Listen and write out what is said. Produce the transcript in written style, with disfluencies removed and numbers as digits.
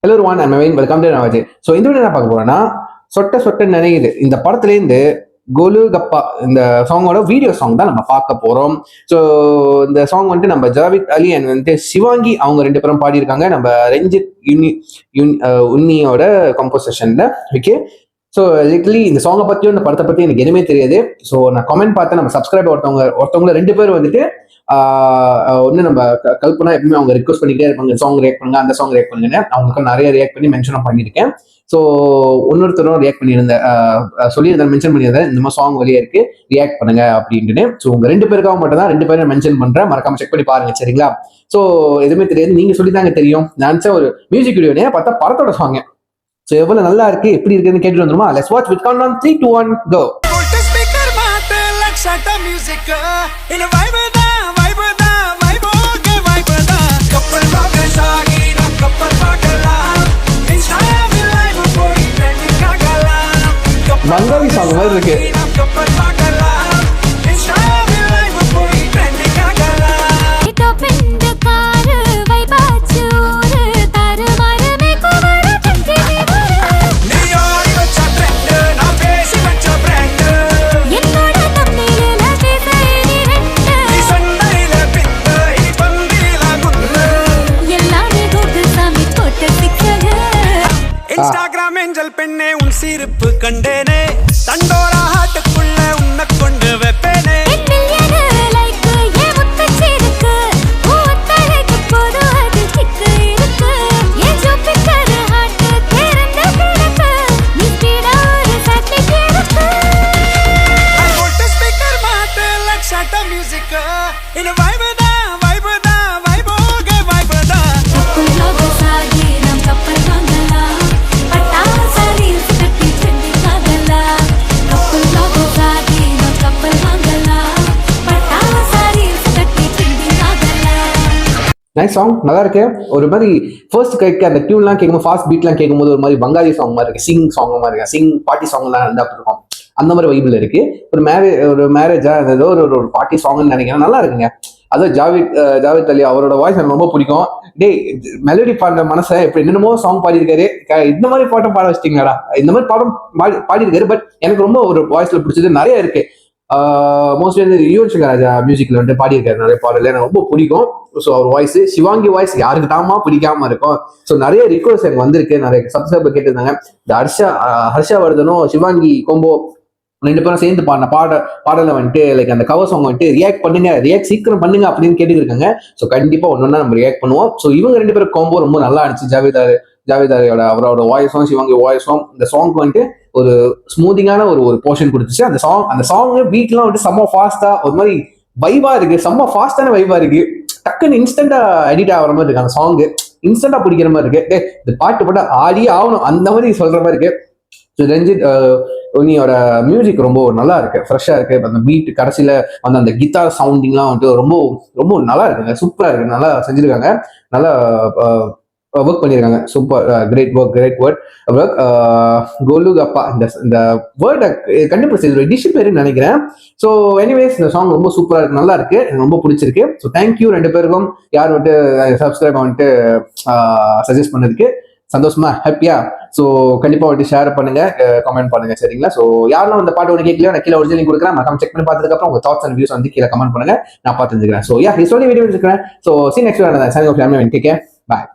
Hello one and main welcome to Navaji. So இந்த வீடியோ என்ன பார்க்க போறேன்னா, சொட்ட சொட்ட நினைக்குது இந்த படத்துலேருந்து கோலு கப்பா இந்த சாங்கோட வீடியோ சாங் தான் நம்ம பார்க்க போறோம். ஸோ இந்த சாங் வந்துட்டு நம்ம ஜாவித் அலி அண்ட் வந்துட்டு சிவாங்கி அவங்க ரெண்டு பேரும் பாடியிருக்காங்க. நம்ம ரஞ்சித் உன்னியோட கம்போசிஷன்ல. ஓகே, ஸோ லிட்டலி இந்த சாங்கை பற்றியும் இந்த படத்தை பற்றி எனக்கு எதுவுமே தெரியாது. ஸோ நான் கமெண்ட் பார்த்தேன், நம்ம சப்ஸ்கிரைபர் ஒருத்தவங்க ரெண்டு பேர் வந்துட்டு ஒன்று நம்ம கல்பனா எப்பவுமே அவங்க ரிக்வஸ்ட் பண்ணிக்கிட்டே இருப்பாங்க, சாங் ரியாக்ட் பண்ணுங்க, அந்த சாங் ரியாக்ட் பண்ணுங்கன்னு. அவங்களுக்கு நிறைய ரியாக்ட் பண்ணி மென்ஷனும் பண்ணியிருக்கேன். ஸோ இன்னொருத்தரும் ரியாக்ட் பண்ணியிருந்தேன், சொல்லியிருந்தேன், மென்ஷன் பண்ணியிருந்தேன், இந்த மாதிரி சாங் வழியே இருக்கு, ரியாக்ட் பண்ணுங்க அப்படின்ட்டு. ஸோ உங்க ரெண்டு பேருக்காக மட்டும் தான் ரெண்டு பேரும் மென்ஷன் பண்றேன், மறக்காம செக் பண்ணி பாருங்க, சரிங்களா? ஸோ எதுவுமே தெரியாது, நீங்க சொல்லி தாங்க தெரியும். நான் ஒரு மியூசிக் வீடியோனே பார்த்தா படத்தோட சாங். ஸோ எவ்வளவு நல்லா இருக்கு, எப்படி இருக்குன்னு கேட்டு வந்துருமா? Let's watch with count on 3 2 1 go. மங்காளி சாங் மாதிரி இருக்கு. இன்ஸ்டாகிராம் ஏஞ்சல் பெண்ணே உன் சிரிப்பு கண்டேனே, தண்டோரா ஹாட்டுக்குள்ள உன்னை கொண்டு வைப்பேனே. நைஸ் சாங், நல்லா இருக்கு. ஒரு மாதிரி ஃபர்ஸ்ட் கேட்க அந்த டியூன்லாம் கேட்கும்போது, ஃபாஸ்ட் பீட்லாம் கேட்கும்போது ஒரு மாதிரி பங்காளி சாங் மாதிரி இருக்கு, சிங் சாங் மாதிரி இருக்கு, சிங் பார்ட்டி சாங்லாம் இருந்தா இருக்கும், அந்த மாதிரி வைபிள் இருக்கு. ஒரு மேரேஜா ஏதோ ஒரு பார்ட்டி சாங்னு நினைக்கிறேன், நல்லா இருக்குங்க. அதுவும் ஜாவித் அலி அவரோட வாய்ஸ் எனக்கு ரொம்ப பிடிக்கும். டே மெலடி பாடுற மனசை இப்ப என்னென்னமோ சாங் பாடியிருக்காரு, இந்த மாதிரி பாட்டம் பாட வச்சிட்டீங்கடா, இந்த மாதிரி பாடம் பாடியிருக்காரு. பட் எனக்கு ரொம்ப ஒரு வாய்ஸ்ல பிடிச்சது நிறைய இருக்கு. மோஸ்ட்லி வந்து யுவன் சங்கர் ராஜா மியூசிக்ல வந்துட்டு பாடியிருக்காரு நிறைய பாடல், எனக்கு ரொம்ப பிடிக்கும். ஸோ அவர் வாய்ஸ், சிவாங்கி வாய்ஸ் யாருக்கு தாமா பிடிக்காம இருக்கும். ஸோ நிறைய ரிக்வஸ்ட் எனக்கு வந்திருக்கு, நிறைய சப்ஸ்கிரைபர் கேட்டிருந்தாங்க. இந்த ஹர்ஷவர்தனும் சிவாங்கி கோம்போ ரெண்டு பேரும் சேர்ந்து பாடலை வந்துட்டு லைக் அந்த கவர் சாங் வந்துட்டு ரியாக்ட் பண்ணுங்க, ரியாக்ட் சீக்கிரம் பண்ணுங்க அப்படின்னு கேட்டுருக்காங்க. ஸோ கண்டிப்பா ஒன்னொன்னா நம்ம ரியாக்ட் பண்ணுவோம். ஸோ இவங்க ரெண்டு பேரும் கோம்போ ரொம்ப நல்லா இருந்துச்சு. ஜாவித் அலியோட அவரோட வாய்ஸும் சிவாங்கி வாய்ஸும் இந்த சாங்க்கு வந்துட்டு ஒரு ஸ்மூதிங்கான ஒரு போர்ஷன் கொடுத்துச்சு. அந்த சாங் பீட்லாம் வந்துட்டு செம்ம ஃபாஸ்டா ஒரு மாதிரி வைவா இருக்கு, செம்ம ஃபாஸ்டான வைவா இருக்கு. டக்குன்னு இன்ஸ்டன்டா எடிட் ஆகிற மாதிரி இருக்கு, அந்த சாங் இன்ஸ்டன்டா பிடிக்கிற மாதிரி இருக்கு. இந்த பாட்டு போட்டா ஆடியே ஆகணும் அந்த மாதிரி சொல்ற மாதிரி இருக்கு. ரஞ்சித் உன்னியோட மியூசிக் ரொம்ப நல்லா இருக்கு, ஃப்ரெஷ்ஷா இருக்கு. அந்த பீட் கடைசியில அந்த கிட்டார் சவுண்டிங்லாம் வந்துட்டு ரொம்ப ரொம்ப நல்லா இருக்குங்க, சூப்பரா இருக்கு, நல்லா செஞ்சிருக்காங்க, நல்லா ஒர்க் பண்ணியிருக்காங்க. Super, great work. கோலு கப்பா இந்த வேர்டை கண்டுபிடிச்ச டிஷ் பேருன்னு நினைக்கிறேன். ஸோ எனிவேஸ் இந்த சாங் ரொம்ப சூப்பராக இருக்கு, நல்லா இருக்கு, எனக்கு ரொம்ப பிடிச்சிருக்கு. ஸோ தேங்க்யூ ரெண்டு பேருக்கும், யார் வந்துட்டு சப்ஸ்கிரைப் வந்துட்டு சஜஸ்ட் பண்ணதுக்கு. சந்தோஷமா, ஹாப்பியா? ஸோ கண்டிப்பா வந்துட்டு ஷேர் பண்ணுங்க, கமெண்ட் பண்ணுங்க, சரிங்களா? ஸோ யாரும் அந்த பாட்டு ஒன்று கேட்கலையோ, நான் கீழே ஒரிஜினல் கொடுக்குறேன், மறக்காம செக் பண்ணி பார்த்ததுக்கு அப்புறம் உங்க தாட்ஸ் அண்ட் வியூஸ் வந்து கீழே கமெண்ட் பண்ணுங்க, நான் பார்த்துருக்கேன். ஸோ யா, சொல்லி வீடியோ வச்சுக்கிறேன். ஸோ சி நெக்ஸ்ட் வீடியோ, பாய்.